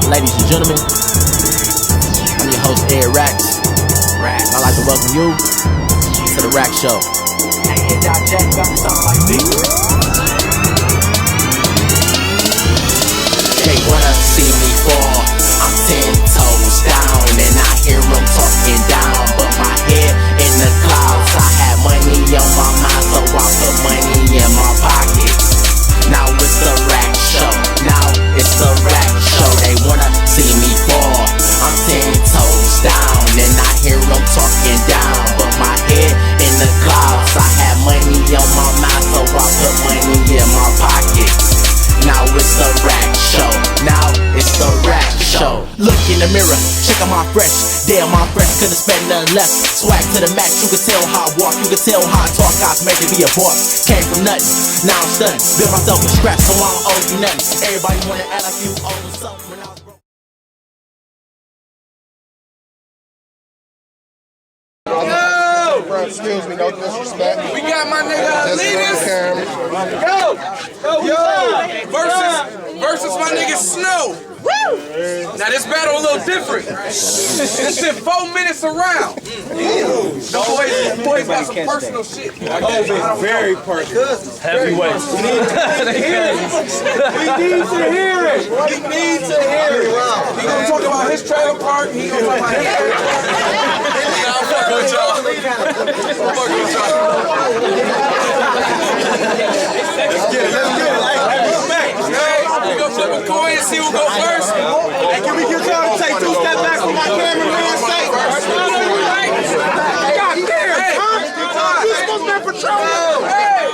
Ladies and gentlemen, I'm your host, Ed Rax. I'd like to welcome you to the Rax Show. They wanna see me fall, I'm 10 toes down, and I hear them talking down, but my head in the clouds. I had money on my mind, so I put money in my pocket. Now it's the Rax Show, now it's the Rax Show. They wanna see me fall, I'm 10 toes down, and I hear them talking down, but my head in the clouds. I had money on my mind, so I put money in my pocket. Now it's the Rax Show, now it's the Rax Show. Look in the mirror, check out my fresh. Damn, my fresh, couldn't spend nothing less. Swag to the max, you can tell how I walk, you can tell how I talk. I was made to be a boss, came from nothing, now I'm stunning. Built myself from scratch, so I don't owe you nothing. Everybody wanna act like you owe them something when I was broke. Excuse me, no disrespect. We got my nigga Illedis. Versus my nigga Snow. Now this battle a little different. This shit 4 minutes around. The boys got some personal shit. Very personal. Heavyweights. We need to hear it. He gonna talk about his trailer park. He gonna talk about his trailer park. I'm fucking with y'all. Let's get it. We gonna flip a coin and see who go first. Hey, can we get y'all to take 2 steps back from my cameraman's sake? God damn! Hey, you supposed to be patrolling. Hey,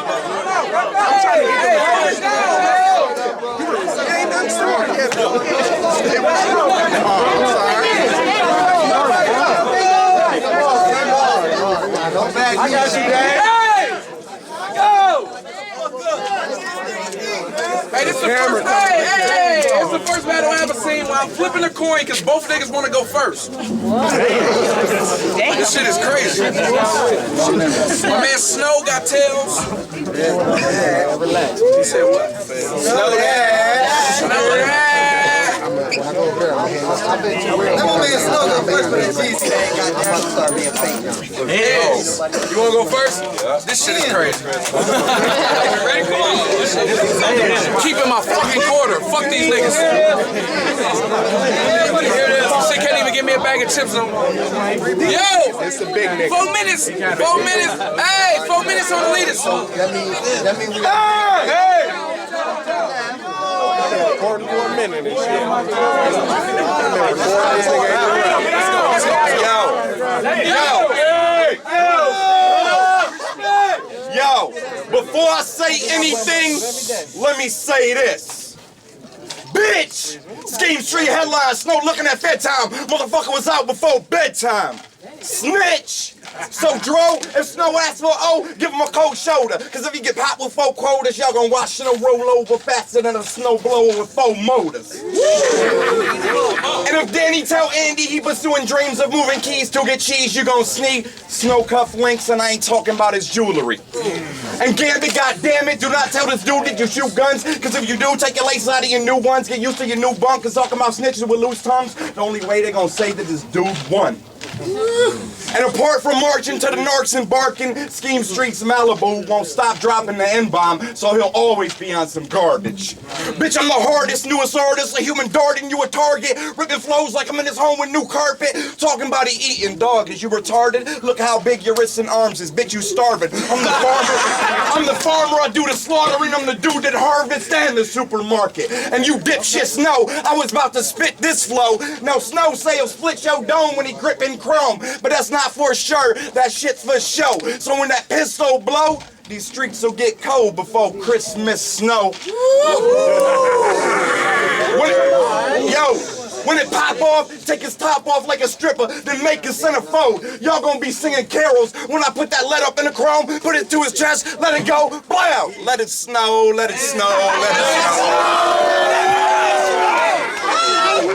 I'm trying to get the down. Ain't nothing sorry yet, though. I got you, Dad. Hey, this is the first. Hey, it's the first battle I ever seen where I'm flipping a coin because both niggas want to go first. This shit is crazy. My man Snow got tails. Relax. He said what? Snow that. Snow that. You wanna go first? This shit is crazy. Ready? Come on. Keeping my fucking quarter. Fuck these niggas. Shit can't even give me a bag of chips no more. Yo! It's a big nigga. 4 minutes. 4 minutes. Hey, 4 minutes on Illedis. That means we got recording for a minute and shit. Yo, before I say anything, let me say this. Bitch! Scheme Street headline, Snow looking at Fed time. Motherfucker was out before bedtime. Snitch! So, Dro, if Snow asks for O, give him a cold shoulder. Cause if you get popped with 4 quotas, y'all gonna watch Snow roll over faster than a snow blower with 4 motors. And if Danny tell Andy he pursuing dreams of moving keys to get cheese, you gon' sneak Snow cuff links, and I ain't talking about his jewelry. And Gambit, goddammit, do not tell this dude that you shoot guns, cause if you do, take your laces out of your new ones, get used to your new bunk, cause talking about snitches with loose tongues, the only way they gonna say that this dude won. And apart from marching to the narcs and barking, Scheme Street's Malibu won't stop dropping the N-bomb, so he'll always be on some garbage. Bitch, I'm the hardest, newest artist, a human darting you a target, ripping flows like I'm in his home with new carpet, talking about he eating, dog, is you retarded? Look how big your wrists and arms is, bitch, you starving. I'm the farmer, I do the slaughtering, I'm the dude that harvests and the supermarket. And you dipshits know I was about to spit this flow. Now Snow say he'll split your dome when he gripping chrome, but that's not for sure, that shit's for show. So when that pistol blow, these streets will get cold before Christmas snow. When it pop off, take his top off like a stripper, then make his centerfold. Y'all gonna be singing carols when I put that lead up in the chrome, put it to his chest, let it go, blow. Let it snow, let it snow, let it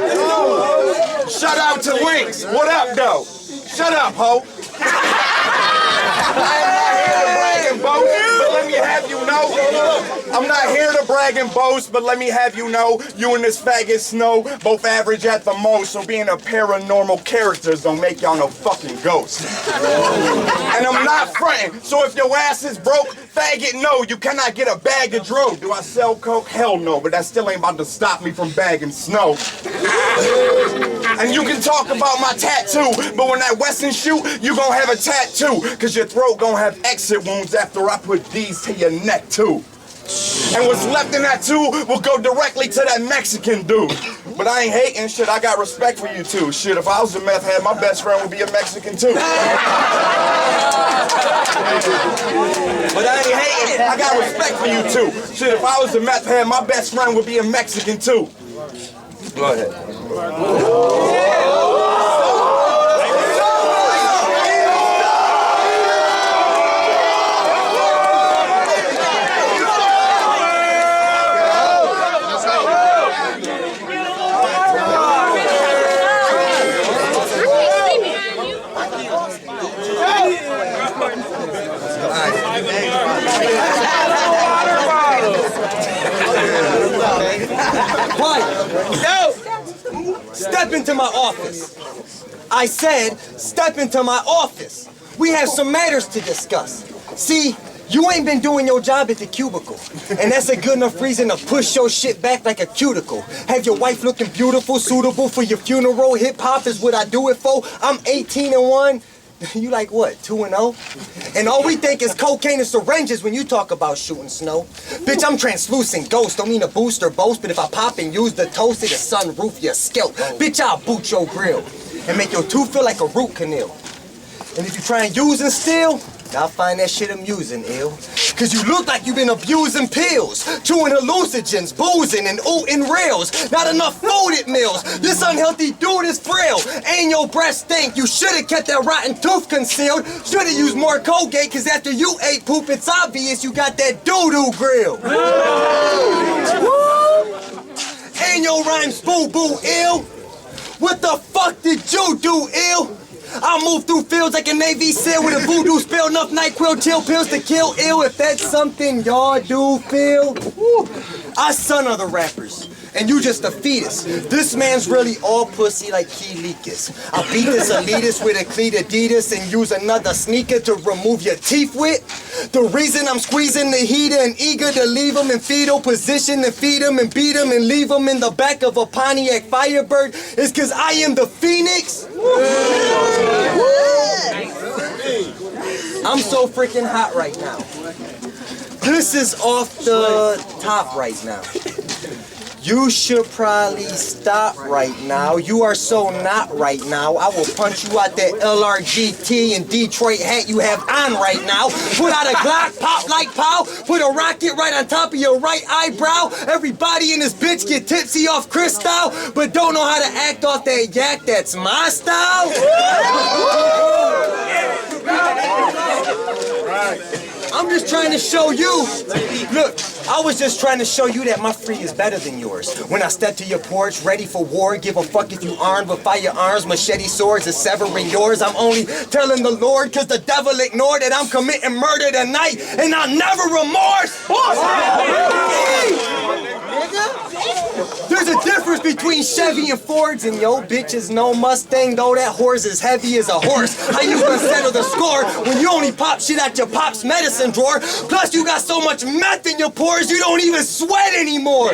snow. Shout out to Lynx. What up, though? Shut up, ho. I am not here to brag and boast, but let me have you know I'm not here to brag and boast, but let me have you know, you and this faggot Snow both average at the most, so being a paranormal characters don't make y'all no fucking ghosts. And I'm not fronting, so if your ass is broke, faggot, no, you cannot get a bag of dro. Do I sell coke? Hell no, but that still ain't about to stop me from bagging snow. And you can talk about my tattoo, but when that Wesson shoot, you gon' have a tattoo, cause your throat gon' have exit wounds after I put these to your neck too. And what's left in that too will go directly to that Mexican dude. But I ain't hating, shit, I got respect for you too. Shit, if I was a meth head, my best friend would be a Mexican too. But I ain't hating, I got respect for you too. Shit, if I was a meth head, my best friend would be a Mexican too. Go ahead. Yo! Step into my office. I said, step into my office. We have some matters to discuss. See, you ain't been doing your job at the cubicle. And that's a good enough reason to push your shit back like a cuticle. Have your wife looking beautiful, suitable for your funeral. Hip hop is what I do it for. I'm 18 and 1. You like what, 2 and 0? And all we think is cocaine and syringes when you talk about shooting snow. Bitch, I'm translucent ghost. Don't mean to boost or boast, but if I pop and use the toast, it'll sunroof your scalp. Bitch, I'll boot your grill and make your tooth feel like a root canal. And if you try and use and steal, I'll find that shit amusing, ill. Cause you look like you've been abusing pills, chewing hallucinogens, boozing and ooting rails. Not enough food at meals. This unhealthy dude is frail. And your breath stink. You should've kept that rotten tooth concealed. Should've used more Colgate, cause after you ate poop, it's obvious you got that doo-doo grill. And your rhymes boo-boo ill. What the fuck did you do, ill? I move through fields like a Navy SEAL with a voodoo spell, enough NyQuil chill pills to kill ill. If that's something y'all do feel, I son other rappers, and you just a fetus. This man's really all pussy like Calicoe. I beat this elitist with a cleat Adidas and use another sneaker to remove your teeth with. The reason I'm squeezing the heater and eager to leave him in fetal position and feed him and beat him and leave him in the back of a Pontiac Firebird is cause I am the Phoenix. I'm so freaking hot right now. This is off the top right now. You should probably stop right now. You are so not right now. I will punch you out that LRGT and Detroit hat you have on right now. Put out a Glock, pop like pow. Put a rocket right on top of your right eyebrow. Everybody in this bitch get tipsy off Cristal, but don't know how to act off that yak. That's my style. I'm just trying to show you. Look, I was just trying to show you that my free is better than yours. When I step to your porch, ready for war, give a fuck if you armed with firearms, machete swords is severing yours. I'm only telling the Lord cause the devil ignored that I'm committing murder tonight and I never remorse. There's a difference between Chevy and Fords, and yo bitches no Mustang, though that horse is heavy as a horse. How you gonna settle the score when you only pop shit out your pop's medicine drawer? Plus you got so much meth in your pores you don't even sweat anymore.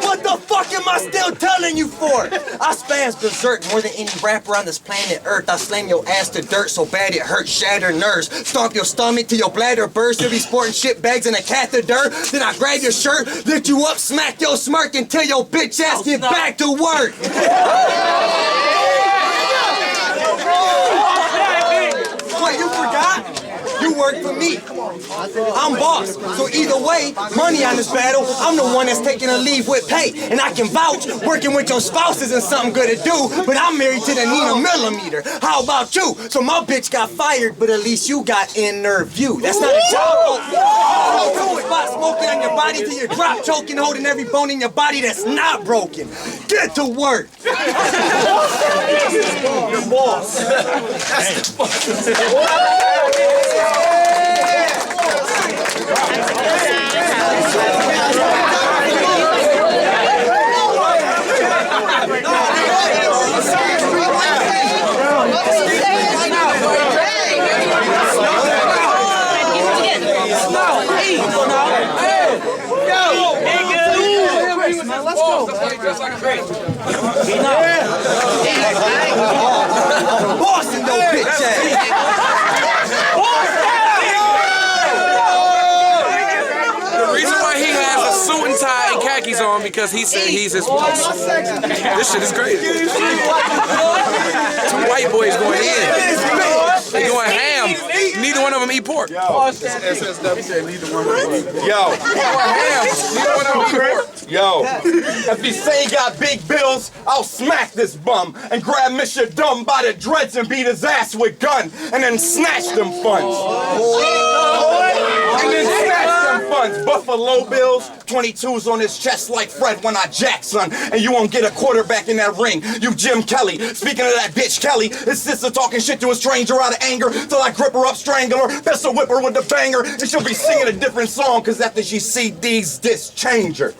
What the fuck am I still telling you for? I spaz berserk more than any rapper on this planet Earth. I slam your ass to dirt so bad it hurts, shatter nerves. Stomp your stomach till your bladder bursts. You'll be sporting shit bags and a catheter. Then I grab your shirt, lift you up, smack your smirk until your bitch ass get back to work. What, you forgot? You work for me. I'm boss. So either way, money on this battle, I'm the one that's taking a leave with pay. And I can vouch, working with your spouse isn't something good to do, but I'm married to the Nina Millimeter. How about you? So my bitch got fired, but at least you got inner view. That's not a job. Spot smoking on your body till you drop choking, holding every bone in your body that's not broken. Get to work. Your boss. Let's go. Boston, no bitch ass. The reason why he has a suit and tie and khakis on because he said he's his boss. This shit is crazy. Two white boys going in. They going ham. Neither one of them eat pork. SSW said neither one of them eat pork. Yo. Ham. Neither one of them eat pork. Yo, if he say he got big bills, I'll smack this bum and grab Mr. Dumb by the dreads and beat his ass with gun and then snatch them funds. And then snatch them funds. Buffalo Bills, 22s on his chest like Fred when I jack, son. And you won't get a quarterback in that ring. You Jim Kelly. Speaking of that bitch Kelly, his sister talking shit to a stranger out of anger till I grip her up, strangle her, pistol whip her with the banger, and she'll be singing a different song cause after she see these, this change her.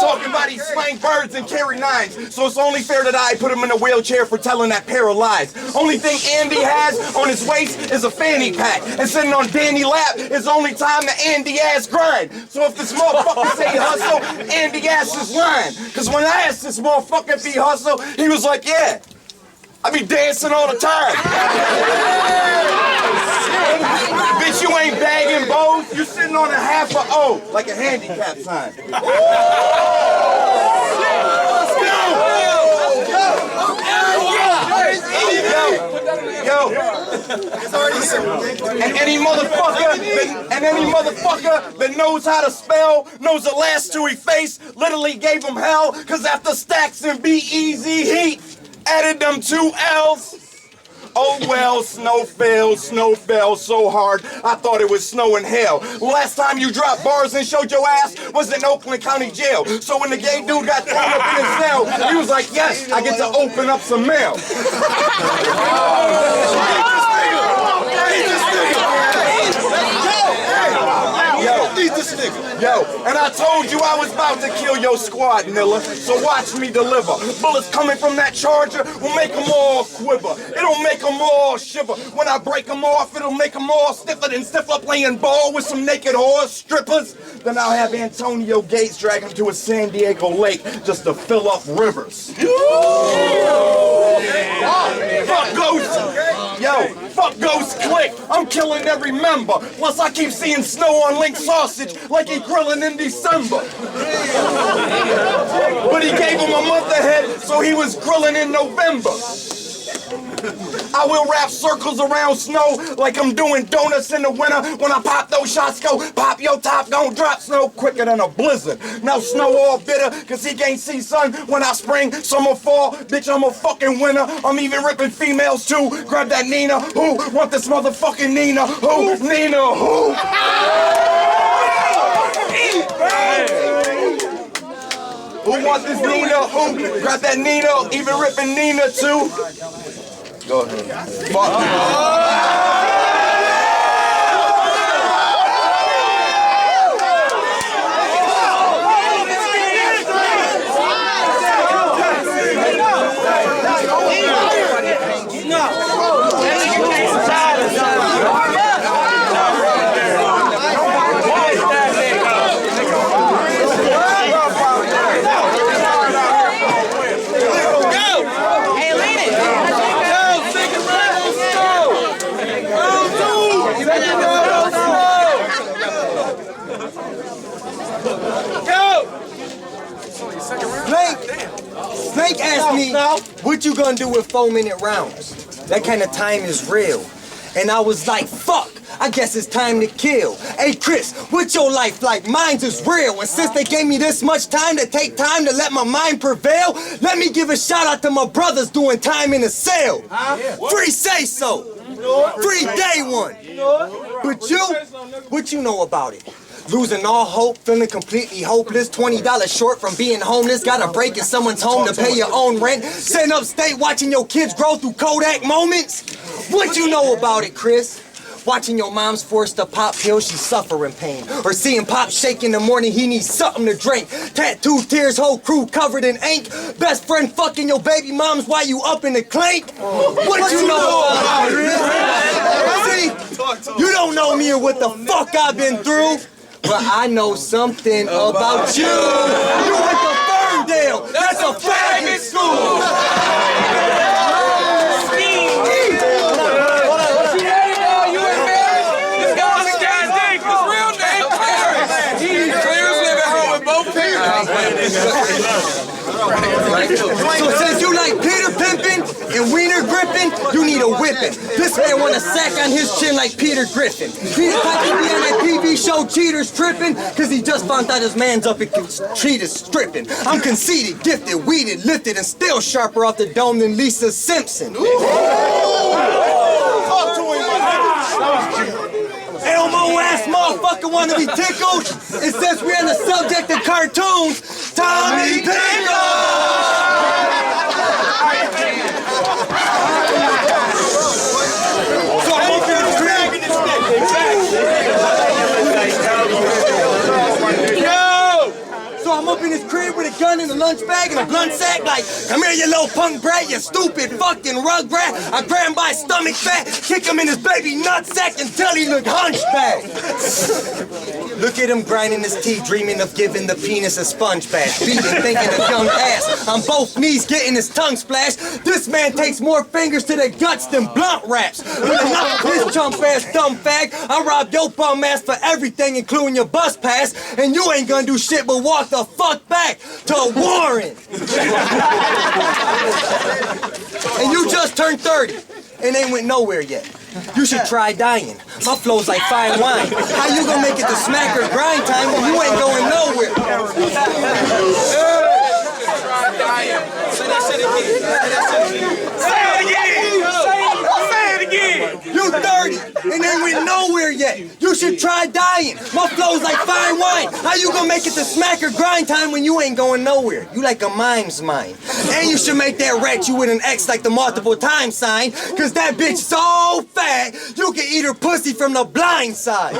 Talking about he slang birds and carry nines, so it's only fair that I put him in a wheelchair for telling that pair of lies. Only thing Andy has on his waist is a fanny pack, and sitting on Danny lap is only time the Andy ass grind. So if this motherfucker say he hustle, Andy ass is lying. Cause when I asked this motherfucker if he hustle, he was like, yeah, I be dancing all the time. Bitch, you ain't bagging bows. You sitting on a half a O, like a handicap sign. Yo. And any motherfucker that knows how to spell, knows the last two he faced, literally gave him hell, cause after Stacks and Be Easy, he added them 2 L's. Oh well, snow fell so hard, I thought it was snow in hell. Last time you dropped bars and showed your ass was in Oakland County Jail. So when the gay dude got thrown up in his cell, he was like, yes, I get to open up some mail. Yo, and I told you I was about to kill your squad, Nilla, so watch me deliver. Bullets coming from that charger will make them all quiver. It'll make them all shiver. When I break them off, it'll make them all stiffer than Stifler playing ball with some naked horse strippers. Then I'll have Antonio Gates drag him to a San Diego lake just to fill up rivers. Fuck Ghost! Yo, fuck Ghost Click! I'm killing every member. Plus I keep seeing snow on Link sausage like he grilling in December. But he gave him a month ahead, so he was grilling in November. I will wrap circles around snow like I'm doing donuts in the winter. When I pop those shots, go pop your top, gon' drop snow quicker than a blizzard. Now snow all bitter, cause he can't see sun. When I spring, summer, fall, bitch, I'm a fucking winner. I'm even ripping females too. Grab that Nina, who want this motherfucking Nina? Who? Nina, who? Who want this Nina? Who? Grab that Nina, even ripping Nina too. Go ahead. Fuck. Snake asked me, what you gonna do with 4-minute rounds? That kind of time is real. And I was like, fuck, I guess it's time to kill. Hey Chris, what's your life like? Mine's is real. And since they gave me this much time to take time to let my mind prevail, let me give a shout out to my brothers doing time in the cell. Free Say So. Free Day One. But you, what you know about it? Losing all hope, feeling completely hopeless, $20 short from being homeless, gotta break in someone's home to pay your own rent, sitting upstate watching your kids grow through Kodak moments. What you know about it, Chris? Watching your mom's forced to pop pills, she's suffering pain. Or seeing Pop shake in the morning, he needs something to drink. Tattooed tears, whole crew covered in ink. Best friend fucking your baby moms while you up in the clink. What you know about it? See, you don't know me or what the fuck I've been through. But I know something about you. You went to Ferndale. That's a faggot school. So since you like Peter pimping and wiener gripping, you need a whipping. This man want a sack on his chin like Peter Griffin. Peter Piper be on that TV show Cheaters tripping, cause he just found out his man's up and cheaters stripping. I'm conceited, gifted, weeded, lifted, and still sharper off the dome than Lisa Simpson. Elmo ass motherfucker wanna be tickled? And since we're on the subject of cartoons, Tommy Pickles! So I'm up in his crib. So I'm up in his crib with a gun and a lunch bag and a blunt sack like, come here you little punk brat, you stupid fucking rug rat. I grab him by his stomach fat, kick him in his baby nutsack until he look hunchback. Look at him grinding his teeth, dreaming of giving the penis a sponge bath. Beating, thinking of young ass. On both knees, getting his tongue splashed. This man takes more fingers to the guts than blunt wraps. With enough of his chump ass dumb fag, I robbed your bum ass for everything, including your bus pass. And you ain't gonna do shit but walk the fuck back to Warren. And you just turned 30 and ain't went nowhere yet. You should try dying. My flow's like fine wine. How you gonna make it to smack or grind time when you ain't going nowhere? Try dying. Say that shit again. Say it again. You 30 and ain't went nowhere yet. You should try dying. My flow's like fine wine. How you gonna make it to smack or grind time when you ain't going nowhere? You like a mime's mind. And you should make that rat you with an X like the multiple times sign. Cause that bitch so fat, you can eat her pussy from the blind side.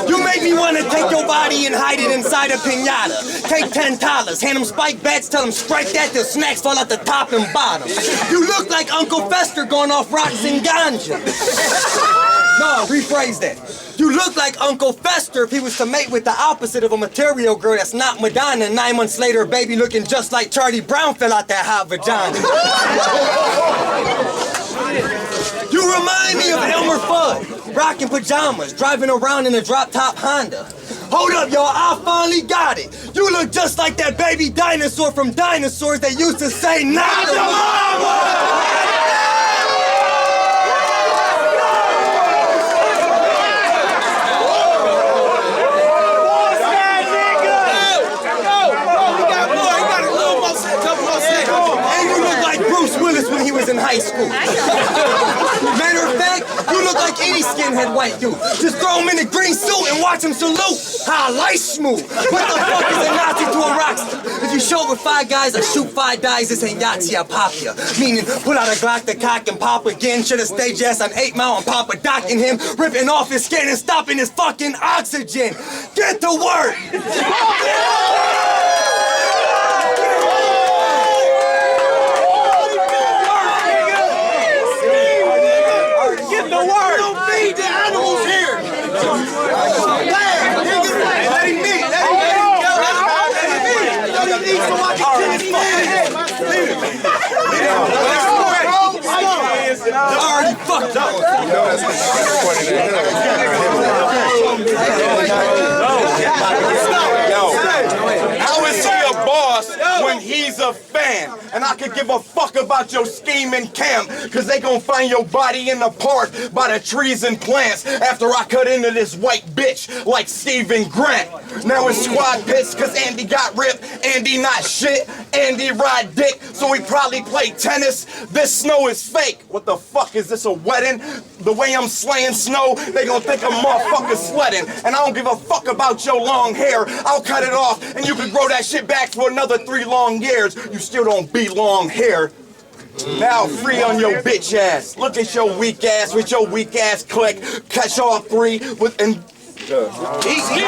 You make me want to take your body and hide it inside a piñata. Take $10, hand him spike bats, tell him strike that till snacks fall out the top and bottom. You look like Uncle Fester going off rocks and ganja. No, rephrase that. You look like Uncle Fester if he was to mate with the opposite of a material girl that's not Madonna. And 9 months later, a baby looking just like Charlie Brown fell out that hot vagina. You remind me of Elmer Fudd, rocking pajamas, driving around in a drop-top Honda. Hold up, y'all, I finally got it. You look just like that baby dinosaur from Dinosaurs that used to say, not the mama! When he was in high school. Matter of fact, you look like any skinhead white dude. Just throw him in a green suit and watch him salute. How light smooth. What the fuck is a Nazi to a rockstar? If you show up with 5 guys, I shoot 5 dice, this ain't Yahtzee, I pop ya. Meaning, pull out a Glock, the cock, and pop again. Should've stayed your ass on 8 Mile and pop a dock in him, ripping off his skin and stopping his fucking oxygen. Get to work! Feed the animals here! Let him eat! Let him eat! Let him eat so I can kill his fucking head! I already fucked up! How is he a boss when he's always a fan, and I could give a fuck about your scheming camp, cause they gon' find your body in the park by the trees and plants after I cut into this white bitch like Stephen Grant. Now it's squad pissed cause Andy got ripped. Andy not shit, Andy ride dick, so he probably play tennis. This snow is fake. What the fuck, is this a wedding? The way I'm slaying snow, they gon' think I'm motherfucking sledding. And I don't give a fuck about your long hair. I'll cut it off and you can grow that shit back for another 3 long years. You still don't be long hair. Now free on your bitch ass. Look at your weak ass with your weak ass click. Catch all 3 with and easy.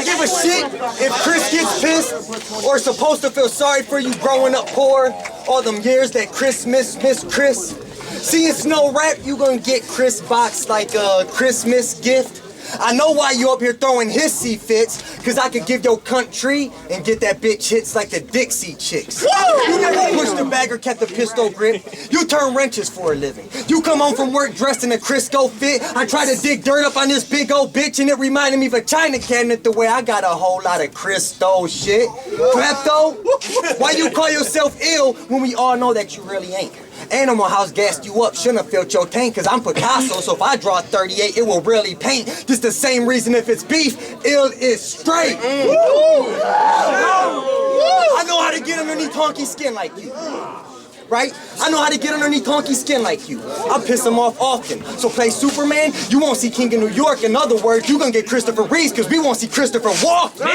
Give a shit if Chris gets pissed or supposed to feel sorry for you growing up poor all them years that Chris miss Chris. See, it's no rap, you gonna get Chris box like a Christmas gift. I know why you up here throwing hissy fits, cause I could give your country and get that bitch hits like the Dixie Chicks. You never pushed the bag or kept the pistol grip. You turn wrenches for a living. You come home from work dressed in a Crisco fit. I try to dig dirt up on this big old bitch and it reminded me of a China cabinet the way I got a whole lot of Cristo shit. Klepto, why you call yourself ill when we all know that you really ain't? Animal House gassed you up, shouldn't have filled your tank, cause I'm Picasso, so if I draw 38, it will really paint. Just the same reason if it's beef, ill is straight. I know how to get underneath honky skin like you. Right? I know how to get underneath honky skin like you. I piss him off often. So play Superman, you won't see King of New York. In other words, you gonna get Christopher Reeves, cause we won't see Christopher Walken.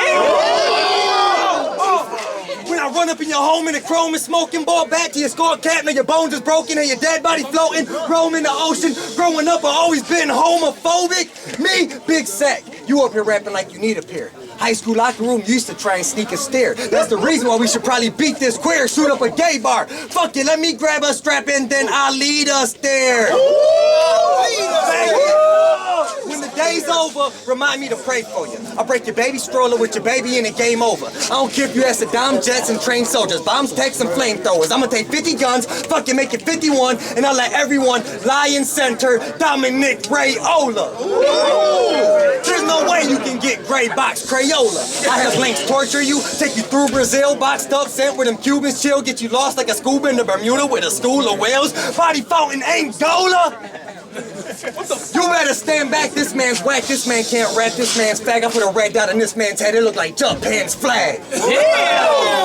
When I run up in your home in a chrome and smoking ball back to your skull cap, now your bones is broken and your dead body floating, roam in the ocean. Growing up, I always been homophobic. Me, big sack. You up here rapping like you need a pair. High school locker room used to try and sneak a stare. That's the reason why we should probably beat this queer, shoot up a gay bar. Fuck it, let me grab a strap and then I'll lead us there. When the day's over, remind me to pray for you. I'll break your baby stroller with your baby in a game over. I don't care if you ask Saddam Jets and trained soldiers, bombs, tanks, and flamethrowers. I'm gonna take 50 guns, fucking make it 51, and I'll let everyone lie in center, Dominic Rayola. There's no way you can get gray box Crayola. I have links torture you, take you through Brazil, boxed up, sent where them Cubans chill, get you lost like a scuba in the Bermuda with a school of whales, body fountain Angola. You better stand back, this man's whack, this man can't rap, this man's fag. I put a red dot on this man's head, it look like Japan's flag. Yeah!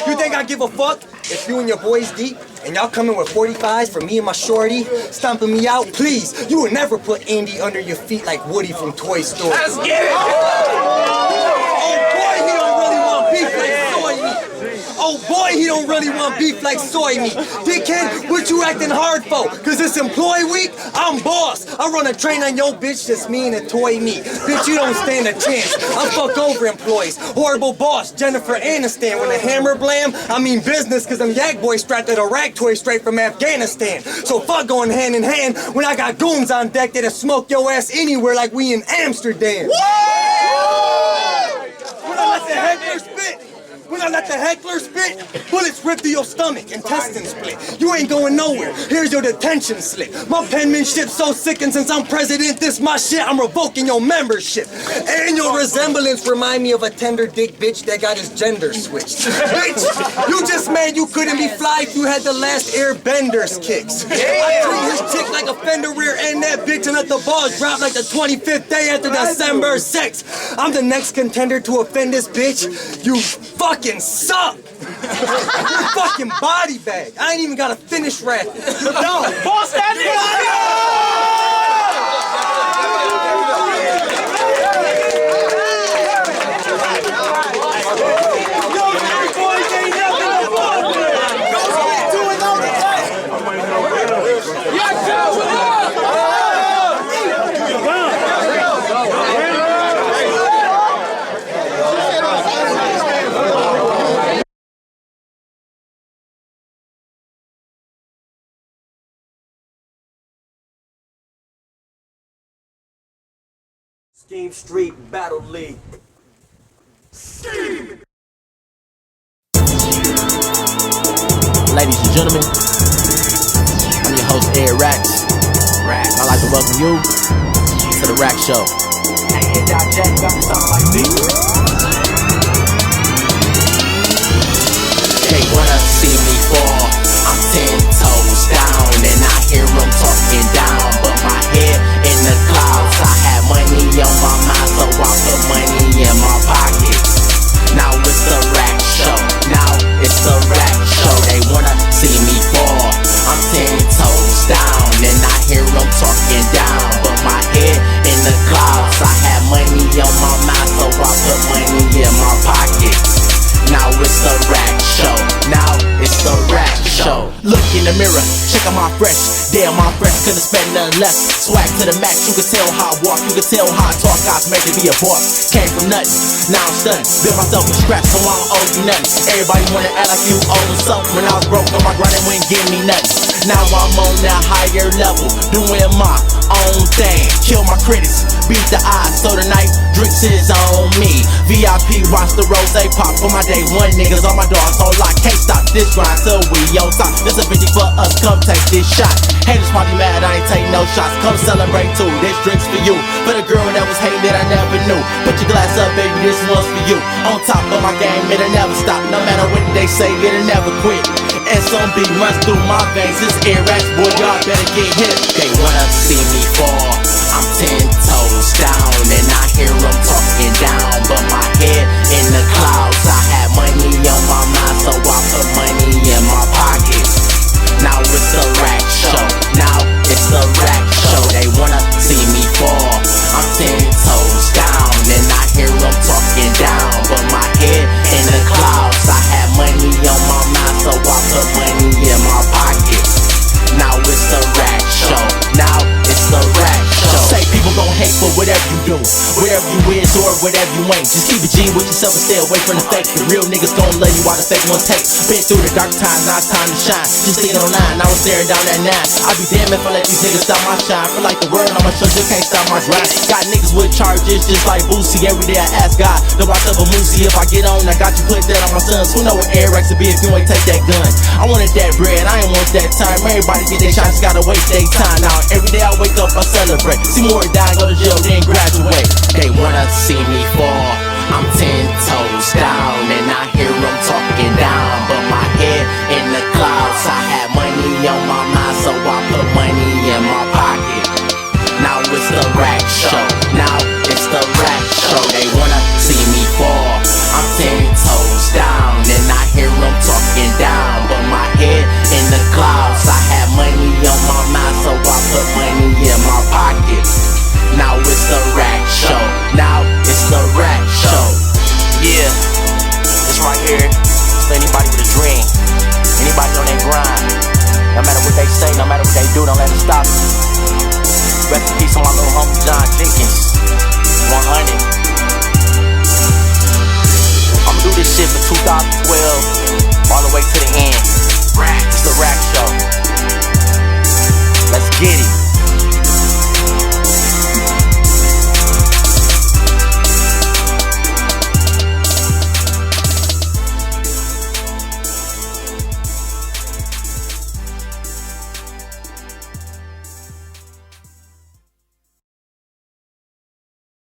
You think I give a fuck if you and your boys deep and y'all coming with 45s for me and my shorty, stomping me out? Please, you would never put Andy under your feet like Woody from Toy Story. Let's get it! Oh boy, he don't really want beef like soy meat. Oh boy, he don't really want beef like soy meat. Dickhead, what you acting hard for? Cause it's employee week? I'm boss. I run a train on your bitch, just me and a toy meat. Bitch, you don't stand a chance. I fuck over employees. Horrible boss, Jennifer Aniston. When a hammer blam, I mean business, cause I'm yak boy strapped to the rack toy straight from Afghanistan. So fuck going hand in hand when I got goons on deck that'll smoke your ass anywhere like we in Amsterdam. When I let the heckler spit, when I let the heckler spit, bullets rip through your stomach, intestines split. You ain't going nowhere. Here's your detention slip. My penmanship's so sick, and since I'm president, this my shit. I'm revoking your membership. And your resemblance remind me of a tender dick bitch that got his gender switched. Bitch, you just mad you couldn't be fly if you had the last Airbender's kicks. I treat his chick like a fender rear and that bitch and let the balls drop like the 25th day after December 6th. I'm the next contender to offend this bitch. You fucking suck. You're fucking body bag. I ain't even gotta finish rapping. Boss that nigga! Scheme Street Battle League. Ladies and gentlemen, I'm your host, Ed Rax. I'd like to welcome you to the Rax Show. They wanna see me fall, I'm 10 toes down, and I hear them talking down, but my head in the clouds. I had money on my mind, so I put money in my pockets. Now it's the Rax Show, now it's the Rax Show. They wanna see me fall, I'm 10 toes down, and I hear them talking down, but my head in the clouds. I had money on my mind, so I put money in my pockets. Now it's the Rax Show, now it's the Rax Show. Look in the mirror, check out my fresh. Damn, my fresh, couldn't spend nothing less. Swag to the max, you can tell how I walk, you can tell how I talk. I was made to be a boss, came from nothing, now I'm stunned. Built myself from scratch, so I don't owe you nothing. Everybody wanna act like you owe them something. When I was broke on my grind, they wouldn't give me nothing. Now I'm on that higher level, doing my own thing. Kill my critics, beat the odds, so tonight drinks is on me. VIP, watch the rose pop for my day one. Niggas on my dogs on lock, can't stop this grind till we on top. This a 50 for us, come take this shot. Haters probably mad, I ain't take no shots. Come celebrate too, this drink's for you. For the girl that was hating that I never knew. Put your glass up, baby, this one's for you. On top of my game, it'll never stop. No matter what they say, it'll never quit. And some beat runs through my veins. This Air Rax, boy, y'all better get hit. They wanna see me fall, I'm 10 toes down, and I hear them talking down, but my head in the clouds. I had money on my mind, so I put money in my pockets. Now it's the Rax Show, now it's the Rax Show. They wanna see me fall, I'm 10 toes down, and I hear them talking down, but my head in the clouds. I had money on my mind, so I put money in my pockets. Now it's the Rax Show, now it's the Rax Show. Say people gon' hate for whatever you do, whatever you is or whatever you ain't. Just keep it G with yourself and stay away from the fake. The real niggas gon' love you while the fake ones hate. Been through the dark times, now it's time to shine. Just thinking on 9, I was staring down that 9. I'd be damn if I let these niggas stop my shine. Feel like the world on my shoulders, can't stop my grind. Got niggas with charges just like Boosie. Every day I ask God to watch up a Moosey. If I get on, I got you put that on my sons. Who know what Air Rax to be if you ain't take that gun? I wanted that bread, I ain't want that time. Everybody get their shots, gotta waste their time. Now every day I wake up, I celebrate. See more die, go to jail, then graduate. They wanna see me fall, I'm 10 toes down, and I hear them talking down, but my head in the clouds. I had money on my mind, so I put money in my pocket. Now it's the Rax Show, now it's the Rax Show. They wanna see me fall, I'm 10 toes down, and I hear them talking down, but my head in the clouds. I had money on my mind, so I put money in my pocket. Now it's the Rax Show, now it's the Rax Show. Yeah, this right here is for anybody with a dream, anybody on their grind. No matter what they say, no matter what they do, don't let it stop you. Rest in peace on my little homie John Jenkins, 100. I'ma do this shit for 2012 all the way to the end.